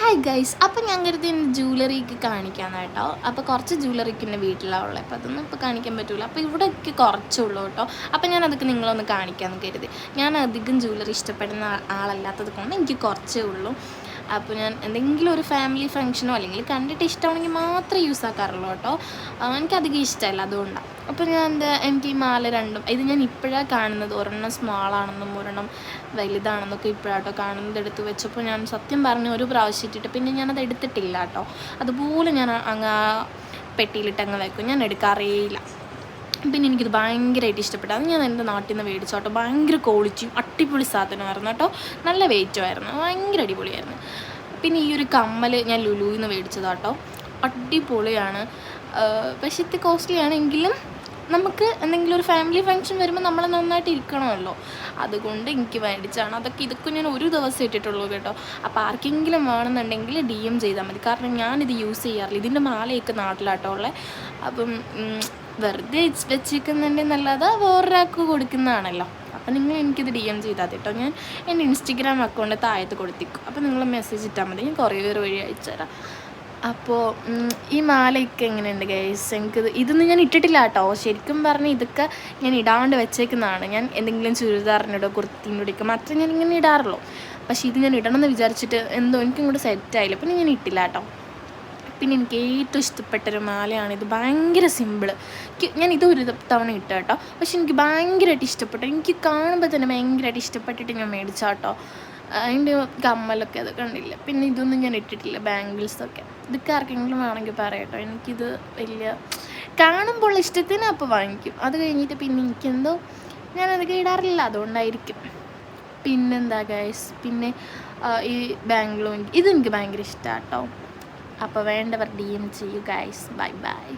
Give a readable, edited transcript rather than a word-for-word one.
Hi guys, അപ്പോൾ ഞാൻ കരുതി ജ്വല്ലറിക്ക് കാണിക്കാമെന്ന് കേട്ടോ. അപ്പോൾ കുറച്ച് ജ്വല്ലറിക്ക് എൻ്റെ വീട്ടിലാണ് ഉള്ളത്. അപ്പോൾ അതൊന്നും ഇപ്പോൾ കാണിക്കാൻ പറ്റില്ല. അപ്പോൾ ഇവിടെയൊക്കെ കുറച്ചുള്ളൂ കേട്ടോ. അപ്പോൾ ഞാൻ അതൊക്കെ നിങ്ങളൊന്ന് കാണിക്കാമെന്ന് കരുതി. ഞാൻ അധികം ജ്വല്ലറി ഇഷ്ടപ്പെടുന്ന ആളല്ലാത്തത് കൊണ്ട് എനിക്ക് കുറച്ചേ ഉള്ളൂ. അപ്പോൾ ഞാൻ എന്തെങ്കിലും ഒരു ഫാമിലി ഫംഗ്ഷനോ അല്ലെങ്കിൽ കണ്ടിട്ട് ഇഷ്ടമാണെങ്കിൽ മാത്രമേ യൂസ് ആക്കാറുള്ളൂ കേട്ടോ. എനിക്കധികം ഇഷ്ടമല്ല, അതുകൊണ്ടാണ്. അപ്പോൾ എനിക്ക് ഈ മാല രണ്ടും ഇത് ഞാൻ ഇപ്പോഴാണ് കാണുന്നത്. ഒരെണ്ണം സ്മോളാണെന്നും ഒരെണ്ണം വലുതാണെന്നൊക്കെ ഇപ്പോഴാട്ടോ കാണുന്നത്. എടുത്ത് വെച്ചപ്പോൾ ഞാൻ സത്യം പറഞ്ഞ് ഒരു പ്രാവശ്യം ഇട്ടിട്ട് പിന്നെ ഞാനത് എടുത്തിട്ടില്ല കേട്ടോ. അതുപോലെ ഞാൻ അങ്ങ് പെട്ടിയിലിട്ട് അങ്ങ് വെക്കും, ഞാൻ എടുക്കാറേയില്ല. പിന്നെ എനിക്കിത് ഭയങ്കരമായിട്ട് ഇഷ്ടപ്പെട്ടു. അത് ഞാൻ എൻ്റെ നാട്ടിൽ നിന്ന് മേടിച്ചു കേട്ടോ. ഭയങ്കര ക്വാളിറ്റിയും അടിപൊളി സാധനമായിരുന്നു കേട്ടോ. നല്ല വെയിറ്റുമായിരുന്നു, ഭയങ്കര അടിപൊളിയായിരുന്നു. പിന്നെ ഈ ഒരു കമ്മൽ ഞാൻ ലുലുവിൽ നിന്ന് മേടിച്ചതാട്ടോ. അടിപൊളിയാണ്. പക്ഷേ ഇത് കോസ്റ്റ്ലി ആണെങ്കിലും നമുക്ക് എന്തെങ്കിലും ഒരു ഫാമിലി ഫംഗ്ഷൻ വരുമ്പോൾ നമ്മൾ നന്നായിട്ട് ഇരിക്കണമല്ലോ, അതുകൊണ്ട് എനിക്ക് മേടിച്ചാണ്. ഇതൊക്കെ ഞാൻ ഒരു ദിവസം ഇട്ടിട്ടുള്ളൂ കേട്ടോ. അപ്പോൾ ആർക്കെങ്കിലും വേണമെന്നുണ്ടെങ്കിൽ DM ചെയ്താൽ മതി. കാരണം ഞാനിത് യൂസ് ചെയ്യാറില്ല. ഇതിൻ്റെ മാലയൊക്കെ നാട്ടിലാട്ടോ ഉള്ളത്. അപ്പം വെറുതെ വെച്ചിരിക്കുന്നുണ്ടെന്നല്ലാതെ വേറൊരാൾക്ക് കൊടുക്കുന്നതാണല്ലോ. അപ്പോൾ നിങ്ങൾ എനിക്കിത് DM ചെയ്താൽ കേട്ടോ. ഞാൻ എൻ്റെ ഇൻസ്റ്റഗ്രാം അക്കൗണ്ട് താഴത്ത് കൊടുത്തിക്കും. അപ്പോൾ നിങ്ങൾ മെസ്സേജ് ഇട്ടാൽ മതി, ഞാൻ കൊറിയർ വഴി അയച്ചുതരാം. അപ്പോൾ ഈ മാലയൊക്കെ എങ്ങനെയുണ്ട് ഗൈസ്? ഇതൊന്നും ഞാൻ ഇട്ടിട്ടില്ല കേട്ടോ. ശരിക്കും പറഞ്ഞാൽ ഇതൊക്കെ ഞാൻ ഇടാണ്ട് വെച്ചേക്കുന്നതാണ്. ഞാൻ എന്തെങ്കിലും ചുരിദാറിനിടോ കുർത്തിനിടൊക്കെ മാത്രമേ ഞാൻ ഇങ്ങനെ ഇടാറുള്ളൂ. പക്ഷേ ഇത് ഞാൻ ഇടണമെന്ന് വിചാരിച്ചിട്ട് എനിക്കും കൂടെ സെറ്റായില്ല, പിന്നെ ഞാൻ ഇട്ടില്ല കേട്ടോ. പിന്നെ എനിക്ക് ഏറ്റവും ഇഷ്ടപ്പെട്ടൊരു മാലയാണിത്. ഭയങ്കര സിമ്പിള്. ഞാൻ ഇതൊരു തവണ ഇട്ട കേട്ടോ, പക്ഷെ എനിക്ക് ഭയങ്കരമായിട്ട് ഇഷ്ടപ്പെട്ടു. എനിക്ക് കാണുമ്പോൾ തന്നെ ഭയങ്കരമായിട്ട് ഇഷ്ടപ്പെട്ടിട്ട് ഞാൻ മേടിച്ച കേട്ടോ. അതിൻ്റെ കമ്മലൊക്കെ അത് കണ്ടില്ല. പിന്നെ ഇതൊന്നും ഞാൻ ഇട്ടിട്ടില്ല, ബാംഗിൾസൊക്കെ. ഇതൊക്കെ ആർക്കെങ്കിലും വേണമെങ്കിൽ പറയാട്ടോ. എനിക്കിത് വലിയ കാണുമ്പോൾ ഇഷ്ടത്തിന് അപ്പോൾ വാങ്ങിക്കും. അത് കഴിഞ്ഞിട്ട് പിന്നെ എനിക്കെന്തോ ഞാനതൊക്കെ ഇടാറില്ല, അതുകൊണ്ടായിരിക്കും. പിന്നെന്താ ഗൈസ്, പിന്നെ ഈ ബാംഗിളും ഇതെനിക്ക് ഭയങ്കര ഇഷ്ടമാണ് കേട്ടോ. അപ്പോൾ വേണ്ടവർ DM ചെയ്യൂ ഗൈസ്. Bye bye.